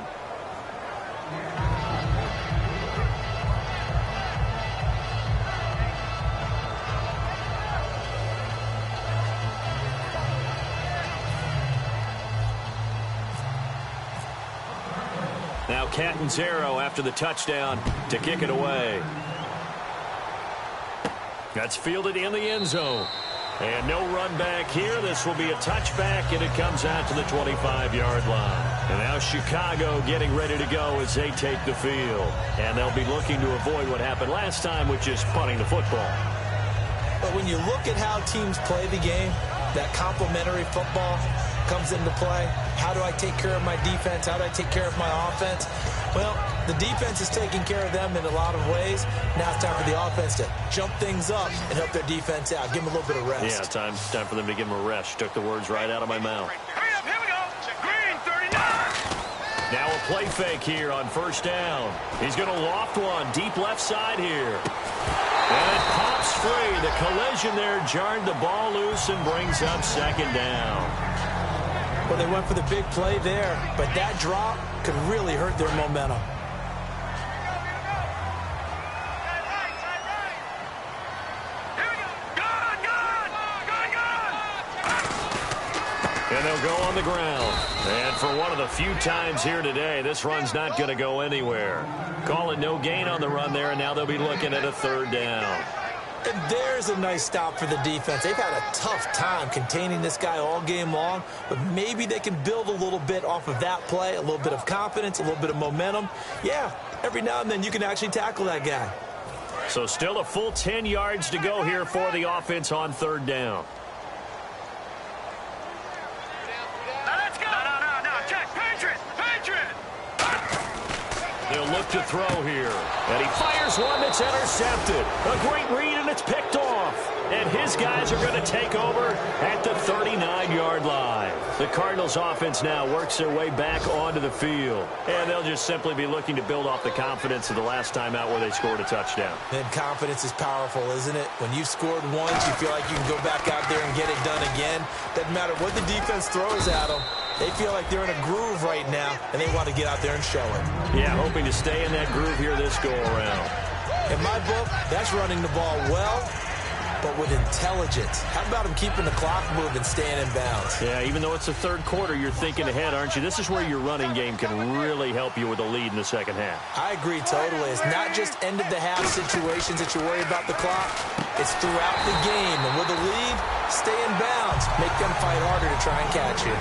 Speaker 2: Now Catanzaro after the touchdown to kick it away. That's fielded in the end zone. And no run back here. This will be a touchback, and it comes out to the 25-yard line. And now Chicago getting ready to go as they take the field. And they'll be looking to avoid what happened last time, which is punting the football.
Speaker 3: But when you look at how teams play the game, that complementary football comes into play. How do I take care of my defense? How do I take care of my offense? Well, the defense is taking care of them in a lot of ways. Now it's time for the offense to jump things up and help their defense out. Give them a little bit of rest.
Speaker 2: Yeah, time for them to give them a rest. She took the words right out of my mouth.
Speaker 4: Hurry up, here we go. Green, 39.
Speaker 2: Now a play fake here on first down. He's going to loft one deep left side here. And it pops free. The collision there jarred the ball loose and brings up second down.
Speaker 3: Well, they went for the big play there, but that drop could really hurt their momentum.
Speaker 2: And they'll go on the ground. And for one of the few times here today, this run's not going to go anywhere. Call it no gain on the run there, and now they'll be looking at a third down.
Speaker 3: And there's a nice stop for the defense. They've had a tough time containing this guy all game long, but maybe they can build a little bit off of that play, a little bit of confidence, a little bit of momentum. Yeah, every now and then you can actually tackle that guy.
Speaker 2: So still a full 10 yards to go here for the offense on third down.
Speaker 4: Now let's go. No. Check. Patriot.
Speaker 2: They'll look to throw here. And he fires one that's intercepted. A great read, and it's picked off. And his guys are going to take over at the 39-yard line. The Cardinals offense now works their way back onto the field. And they'll just simply be looking to build off the confidence of the last time out where they scored a touchdown.
Speaker 3: And confidence is powerful, isn't it? When you've scored once, you feel like you can go back out there and get it done again. Doesn't matter what the defense throws at them. They feel like they're in a groove right now, and they want to get out there and show it.
Speaker 2: Yeah, hoping to stay in that groove here this go-around.
Speaker 3: In my book, that's running the ball well, but with intelligence. How about him keeping the clock moving, staying in bounds?
Speaker 2: Yeah, even though it's the third quarter, you're thinking ahead, aren't you? This is where your running game can really help you with a lead in the second half.
Speaker 3: I agree totally. It's not just end-of-the-half situations that you worry about the clock. It's throughout the game. And with a lead, stay in bounds. Make them fight harder to try and catch you.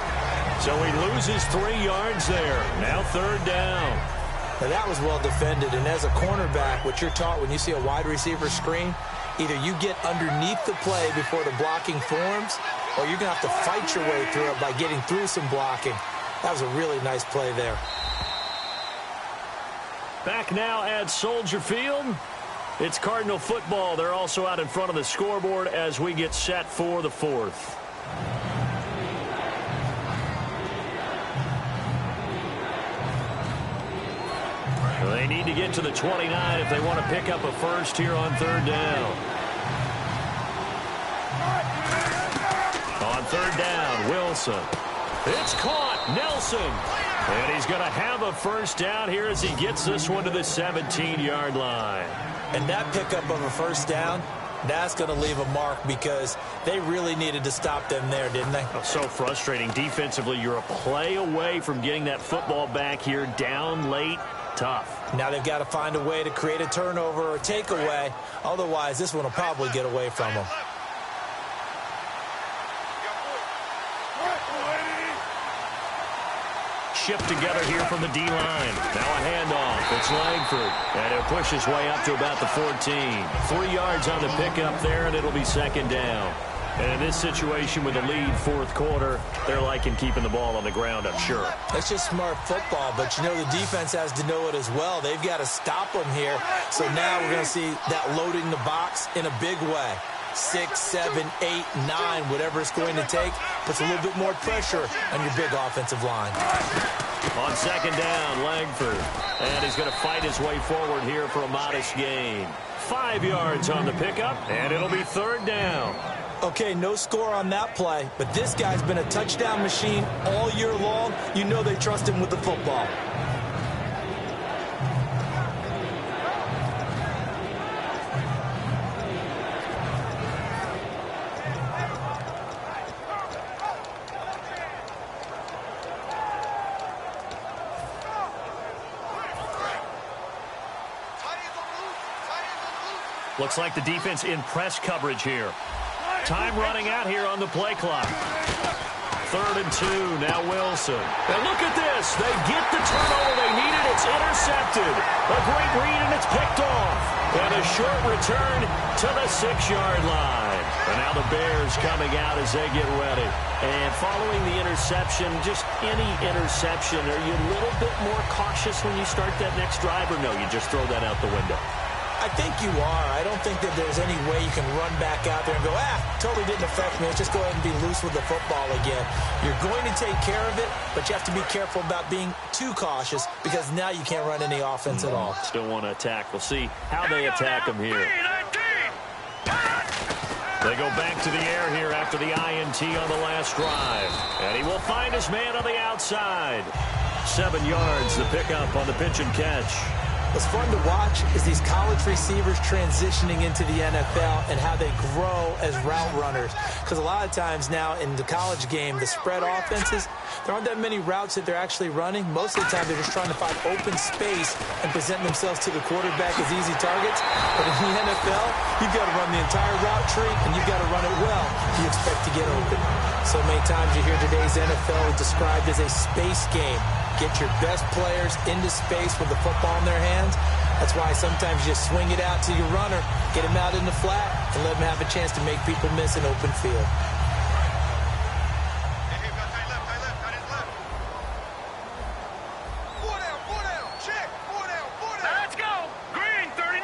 Speaker 2: So he loses 3 yards there. Now third down.
Speaker 3: Now that was well defended. And as a cornerback, what you're taught when you see a wide receiver screen, either you get underneath the play before the blocking forms, or you're going to have to fight your way through it by getting through some blocking. That was a really nice play there.
Speaker 2: Back now at Soldier Field. It's Cardinal football. They're also out in front of the scoreboard as we get set for the fourth. They need to get to the 29 if they want to pick up a first here on third down. On third down, Wilson. It's caught. Nelson. And he's going to have a first down here as he gets this one to the 17-yard line.
Speaker 3: And that pickup of a first down, that's going to leave a mark because they really needed to stop them there, didn't they?
Speaker 2: Oh, so frustrating. Defensively, you're a play away from getting that football back here down late. Tough.
Speaker 3: Now they've got to find a way to create a turnover or takeaway. Otherwise, this one will probably get away from them.
Speaker 2: Shipped together here from the D-line. Now a handoff. It's Langford. And he'll push his way up to about the 14. 3 yards on the pickup there, and it'll be second down. And in this situation with a lead fourth quarter, they're liking keeping the ball on the ground, I'm sure.
Speaker 3: That's just smart football, but you know the defense has to know it as well. They've got to stop them here. So now we're going to see that loading the box in a big way. 6, 7, 8, 9, whatever it's going to take, puts a little bit more pressure on your big offensive line.
Speaker 2: On second down, Langford. And he's going to fight his way forward here for a modest gain. 5 yards on the pickup, and it'll be third down.
Speaker 3: Okay, no score on that play, but this guy's been a touchdown machine all year long. You know they trust him with the football.
Speaker 2: Looks like the defense in press coverage here. Time running out here on the play clock. 3rd and 2, now Wilson. And look at this. They get the turnover they needed. It's intercepted. A great read, and it's picked off. And a short return to the 6-yard line. And now the Bears coming out as they get ready. And following the interception, just any interception, are you a little bit more cautious when you start that next drive, or no, you just throw that out the window?
Speaker 3: I think you are. I don't think that there's any way you can run back out there and go, totally didn't affect me. Let's just go ahead and be loose with the football again. You're going to take care of it, but you have to be careful about being too cautious because now you can't run any offense at all.
Speaker 2: Still want to attack. We'll see how they attack them here. They go back to the air here after the INT on the last drive. And he will find his man on the outside. 7 yards, the pickup on the pitch and catch.
Speaker 3: What's fun to watch is these college receivers transitioning into the NFL and how they grow as route runners. Because a lot of times now in the college game, the spread offenses, there aren't that many routes that they're actually running. Most of the time, they're just trying to find open space and present themselves to the quarterback as easy targets. But in the NFL, you've got to run the entire route tree, and you've got to run it well if you expect to get open. So many times you hear today's NFL described as a space game. Get your best players into space with the football in their hands. That's why sometimes you just swing it out to your runner, get him out in the flat, and let him have a chance to make people miss an open field.
Speaker 4: Let's go. Green 39.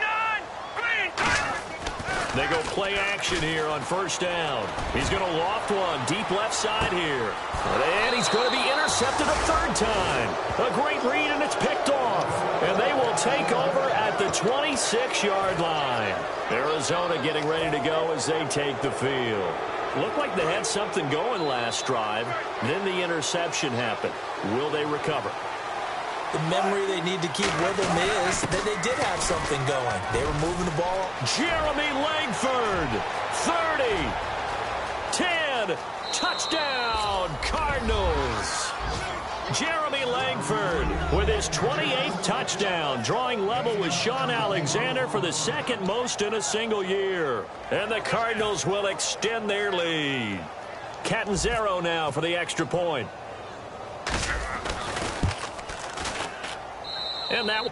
Speaker 4: Green 39.
Speaker 2: They go play action here on 1st down. He's going to loft one deep left side here. And he's going to be intercepted a 3rd time. A great read, and it's picked off. And they will take over at the 26-yard line. Arizona getting ready to go as they take the field. Looked like they had something going last drive. Then the interception happened. Will they recover?
Speaker 3: The memory they need to keep with them is that they did have something going. They were moving the ball.
Speaker 2: Jeremy Langford, 30, 10, touchdown, Cardinals. Jeremy Langford with his 28th touchdown, drawing level with Sean Alexander for the 2nd most in a single year. And the Cardinals will extend their lead. Catanzaro now for the extra point. And that...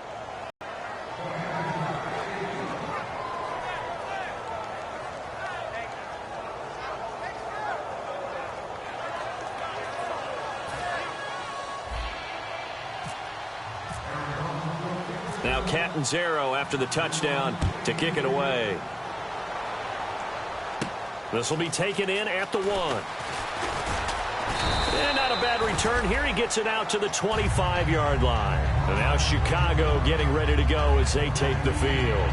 Speaker 2: Now Catanzaro after the touchdown to kick it away. This will be taken in at the 1. And not a bad return here. He gets it out to the 25-yard line. And now Chicago getting ready to go as they take the field.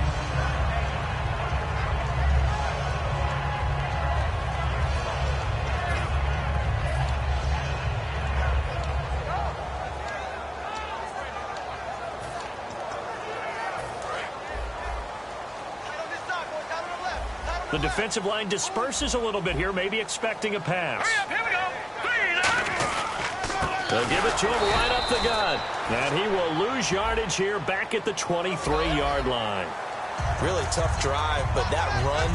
Speaker 2: The defensive line disperses a little bit here, maybe expecting a pass.
Speaker 4: Hurry up, here we go.
Speaker 2: They'll give it to him right up the gut. And he will lose yardage here back at the 23-yard line.
Speaker 3: Really tough drive, but that run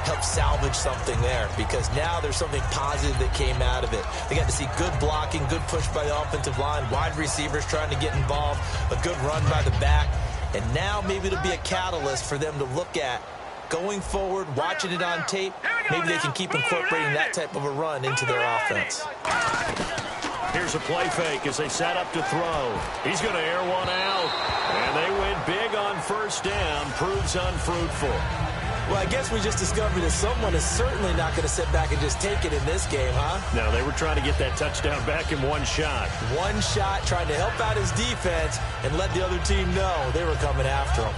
Speaker 3: helped salvage something there because now there's something positive that came out of it. They got to see good blocking, good push by the offensive line, wide receivers trying to get involved, a good run by the back. And now maybe it'll be a catalyst for them to look at going forward, watching it on tape. Maybe they can keep incorporating that type of a run into their offense.
Speaker 2: Here's a play fake as they set up to throw. He's going to air one out. And they went big on 1st down. Proves unfruitful.
Speaker 3: Well, I guess we just discovered that someone is certainly not going to sit back and just take it in this game, huh?
Speaker 2: No, they were trying to get that touchdown back in one shot.
Speaker 3: One shot, trying to help out his defense and let the other team know they were coming after him.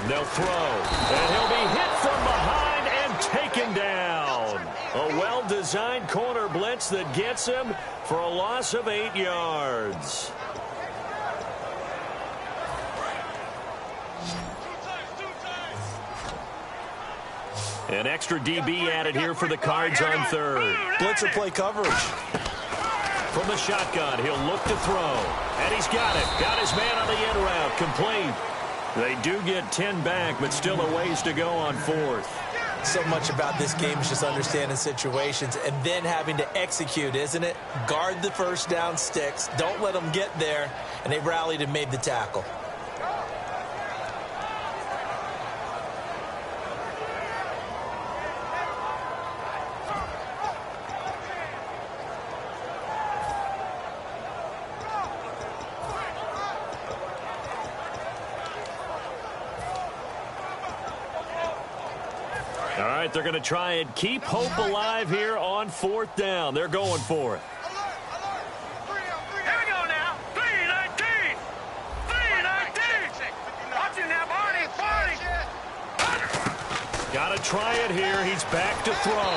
Speaker 2: They'll throw, and he'll be hit from behind and taken down. A well-designed corner blitz that gets him for a loss of 8 yards. An extra DB added here for the Cards on third.
Speaker 3: Blitzer play coverage.
Speaker 2: From the shotgun, he'll look to throw. And he's got it. Got his man on the end route. Complete. They do get 10 back, but still a ways to go on fourth.
Speaker 3: So much about this game is just understanding situations and then having to execute, isn't it? Guard the first down sticks. Don't let them get there. And they rallied and made the tackle.
Speaker 2: All right, they're going to try and keep hope alive here on fourth down. They're going for it.
Speaker 4: Here we go now. 3-19. 3-19. Watch it now, Barney. Barney.
Speaker 2: Got to try it here. He's back to throw.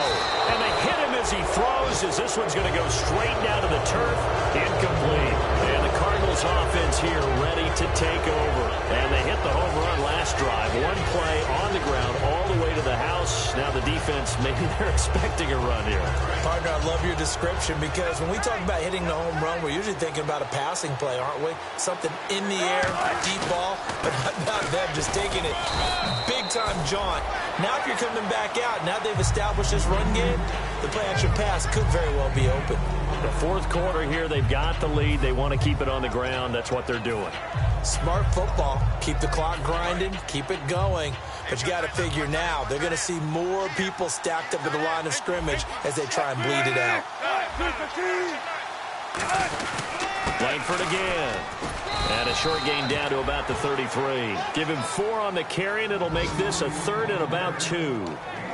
Speaker 2: And they hit him as he throws, as this one's going to go straight down to the turf. Incomplete. And the Cardinals offense here ready to take over. And they hit the home run last drive. One play on the ground all the way to the house. Now the defense, maybe they're expecting a run here.
Speaker 3: Partner, I love your description because when we talk about hitting the home run, we're usually thinking about a passing play, aren't we? Something in the air, a deep ball, but not them just taking it big-time jaunt. Now if you're coming back out, now they've established this run game, the play-action pass could very well be open.
Speaker 2: The fourth quarter here, they've got the lead. They want to keep it on the ground. That's what they're doing.
Speaker 3: Smart football. Keep the clock grinding. Keep it going. But you got to figure now, they're going to see more people stacked up at the line of scrimmage as they try and bleed it out.
Speaker 2: Langford again. And a short gain down to about the 33. Give him 4 on the carry, and it'll make this a third and about 2.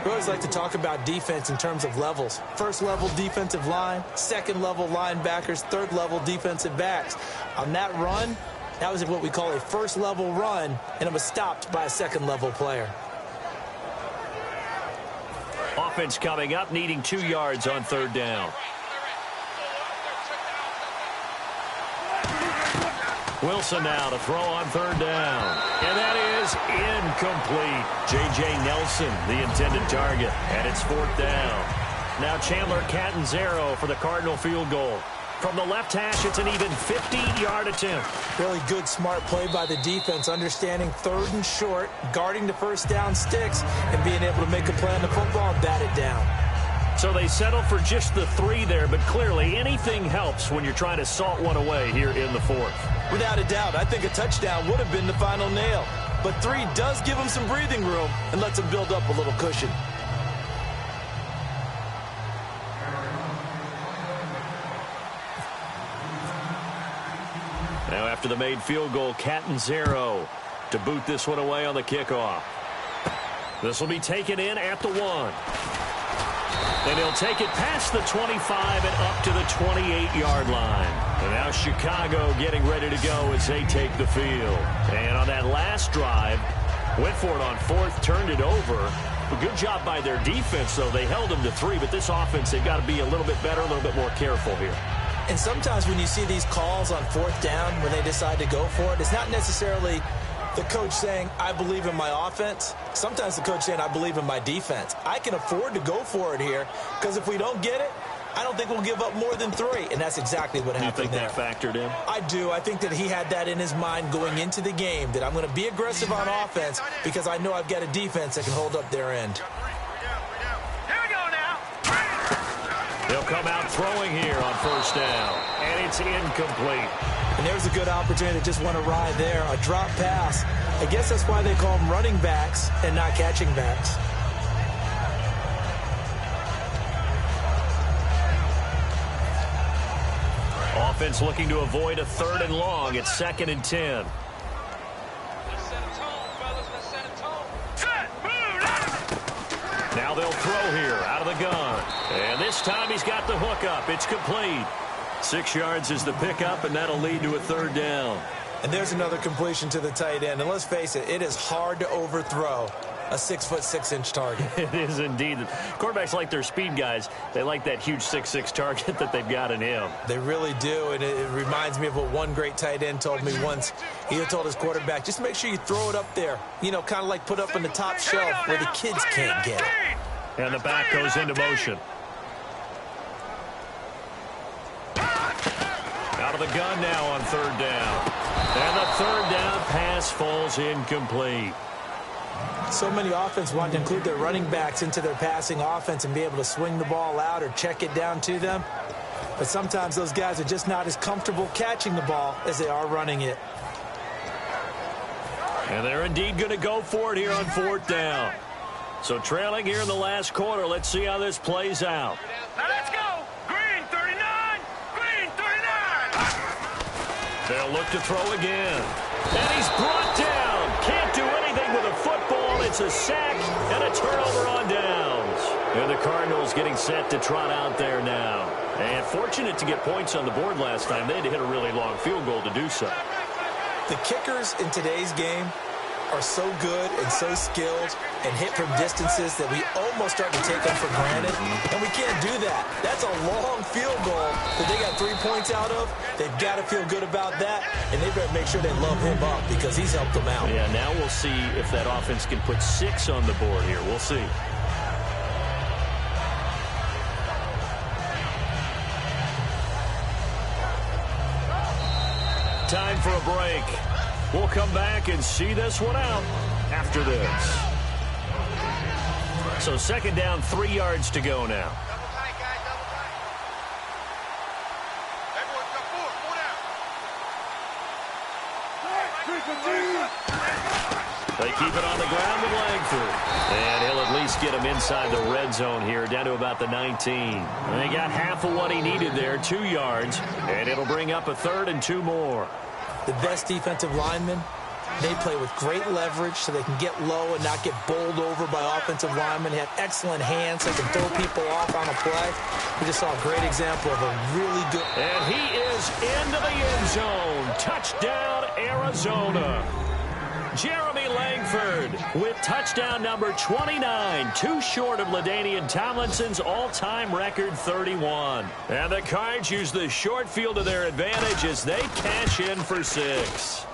Speaker 3: We always like to talk about defense in terms of levels. First level defensive line, second level linebackers, third level defensive backs. On that run, that was what we call a first level run, and it was stopped by a second level player.
Speaker 2: Offense coming up, needing 2 yards on third down. Wilson now to throw on third down. And that is incomplete. J.J. Nelson, the intended target. And it's fourth down. Now Chandler Catanzaro for the Cardinal field goal. From the left hash, it's an even 50-yard attempt.
Speaker 3: Really good, smart play by the defense, understanding third and short, guarding the first down sticks, and being able to make a play on the football and bat it down.
Speaker 2: So they settle for just the 3 there, but clearly anything helps when you're trying to salt one away here in the fourth.
Speaker 3: Without a doubt, I think a touchdown would have been the final nail. But 3 does give them some breathing room and lets them build up a little cushion.
Speaker 2: Now after the made field goal, Catanzaro to boot this one away on the kickoff. This will be taken in at the 1. And he'll take it past the 25 and up to the 28-yard line. And now Chicago getting ready to go as they take the field. And on that last drive, went for it on fourth, turned it over. A good job by their defense, though. They held them to 3, but this offense, they've got to be a little bit better, a little bit more careful here.
Speaker 3: And sometimes when you see these calls on fourth down, when they decide to go for it, it's not necessarily the coach saying, I believe in my offense. Sometimes the coach saying, I believe in my defense. I can afford to go for it here because if we don't get it, I don't think we'll give up more than 3. And that's exactly what happened there.
Speaker 2: You think that factored in?
Speaker 3: I do. I think that he had that in his mind going into the game, that I'm going to be aggressive on offense because I know I've got a defense that can hold up their end.
Speaker 4: Here we go now.
Speaker 2: They'll come out throwing here on first down. And it's incomplete.
Speaker 3: And there's a good opportunity to just want to ride there. A drop pass. I guess that's why they call them running backs and not catching backs.
Speaker 2: Offense looking to avoid a 3rd and long. It's 2nd and 10. Now they'll throw here out of the gun. And this time he's got the hook up. It's complete. 6 yards is the pickup, and that'll lead to a 3rd down.
Speaker 3: And there's another completion to the tight end. And let's face it, it is hard to overthrow. a 6'6" target.
Speaker 2: It is indeed. Quarterbacks like their speed guys. They like that huge 6'6" target that they've got in him.
Speaker 3: They really do, and it reminds me of what one great tight end told me once. He told his quarterback, just make sure you throw it up there, you know, kind of like put up on the top shelf where the kids can't get it.
Speaker 2: And the back goes into motion. Out of the gun now on third down. And the third down pass falls incomplete.
Speaker 3: So many offenses want to include their running backs into their passing offense and be able to swing the ball out or check it down to them. But sometimes those guys are just not as comfortable catching the ball as they are running it.
Speaker 2: And they're indeed going to go for it here on fourth down. So trailing here in the last quarter, let's see how this plays out.
Speaker 4: Now let's go. Green 39. Green 39.
Speaker 2: They'll look to throw again. And he's brought down. Can't do anything with a football. It's a sack and a turnover on downs. And the Cardinals getting set to trot out there now. And fortunate to get points on the board last time. They had to hit a really long field goal to do so.
Speaker 3: The kickers in today's game are so good and so skilled and hit from distances that we almost start to take them for granted. And we can't do that. That's a long field goal that they got 3 points out of. They've got to feel good about that, and they better make sure they love him up because he's helped them out.
Speaker 2: Yeah, now we'll see if that offense can put 6 on the board here. We'll see. Time for a break. We'll come back and see this one out after this. So second down, 3 yards to go now. They keep it on the ground with Langford. And he'll at least get him inside the red zone here, down to about the 19. And they got half of what he needed there, 2 yards. And it'll bring up a 3rd and 2 more.
Speaker 3: The best defensive linemen, they play with great leverage so they can get low and not get bowled over by offensive linemen. They have excellent hands so they can throw people off on a play. We just saw a great example of a really good...
Speaker 2: And he is into the end zone. Touchdown, Arizona. Jeremy Langford with touchdown number 29, too short of LaDainian Tomlinson's all-time record 31. And the Cards use the short field to their advantage as they cash in for 6.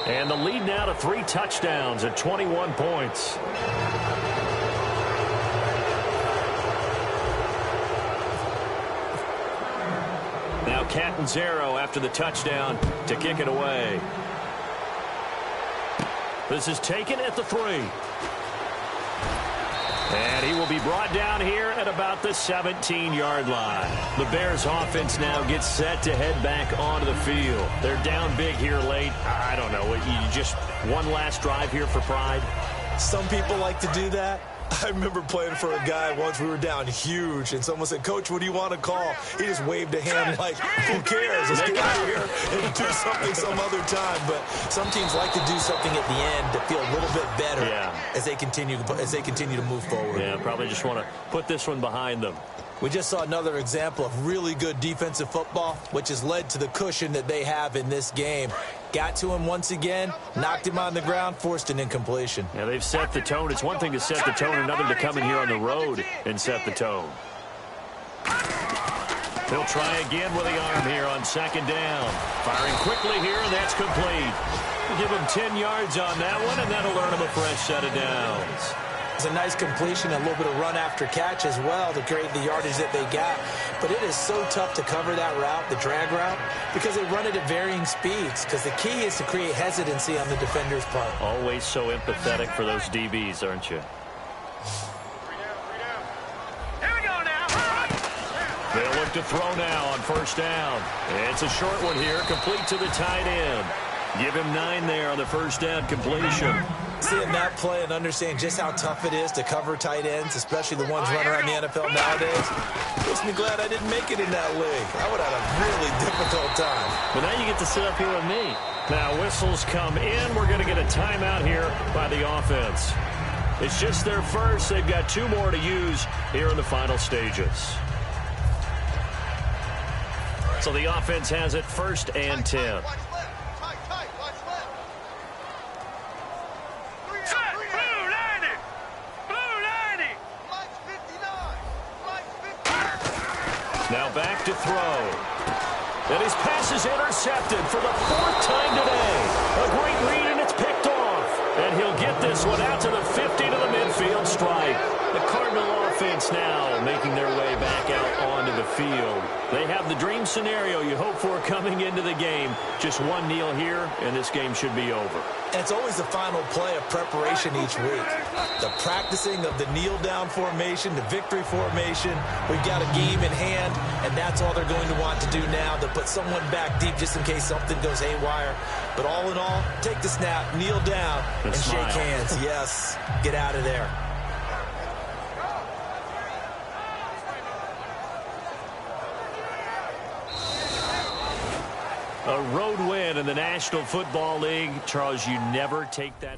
Speaker 2: And the lead now to 3 touchdowns at 21 points. Now Catanzaro after the touchdown to kick it away. This is taken at the 3. And he will be brought down here at about the 17-yard line. The Bears offense now gets set to head back onto the field. They're down big here late. I don't know. You just one last drive here for pride?
Speaker 3: Some people like to do that. I remember playing for a guy once. We were down huge, and someone said, "Coach, what do you want to call?" He just waved a hand like, "Who cares? Let's get out of here and do something some other time." But some teams like to do something at the end to feel a little bit better as they continue to move forward.
Speaker 2: Yeah, probably just want to put this one behind them.
Speaker 3: We just saw another example of really good defensive football, which has led to the cushion that they have in this game. Got to him once again, knocked him on the ground, forced an incompletion.
Speaker 2: Yeah, they've set the tone. It's one thing to set the tone, another to come in here on the road and set the tone. He'll try again with the arm here on second down. Firing quickly here, and that's complete. We'll give him 10 yards on that one, and that'll earn him a fresh set of downs.
Speaker 3: It's a nice completion, a little bit of run after catch as well to create the yardage that they got. But it is so tough to cover that route, the drag route, because they run it at varying speeds. Because the key is to create hesitancy on the defender's part.
Speaker 2: Always so empathetic for those DBs, aren't you?
Speaker 4: Here we go now.
Speaker 2: They'll look to throw now on first down. It's a short one here, complete to the tight end. Give him 9 there on the first down completion.
Speaker 3: Seeing that play and understanding just how tough it is to cover tight ends, especially the ones running around the NFL nowadays, makes me glad I didn't make it in that league. I would have had a really difficult time.
Speaker 2: But now you get to sit up here with me. Now whistles come in. We're going to get a timeout here by the offense. It's just their first. They've got 2 more to use here in the final stages. So the offense has it 1st and 10. to throw. And his pass is intercepted for the 4th time today. A great read, and it's picked off. And he'll get this one out to the 50 to the midfield stripe. The Cardinal offense now making their way back out onto the field. They have the dream scenario you hope for coming into the game. Just one kneel here, and this game should be over.
Speaker 3: And it's always the final play of preparation each week. The practicing of the kneel-down formation, the victory formation. We've got a game in hand, and that's all they're going to want to do now, to put someone back deep just in case something goes haywire. But all in all, take the snap, kneel down, and shake hands. Yes, get out of there.
Speaker 2: A road win in the National Football League. Charles, you never take that.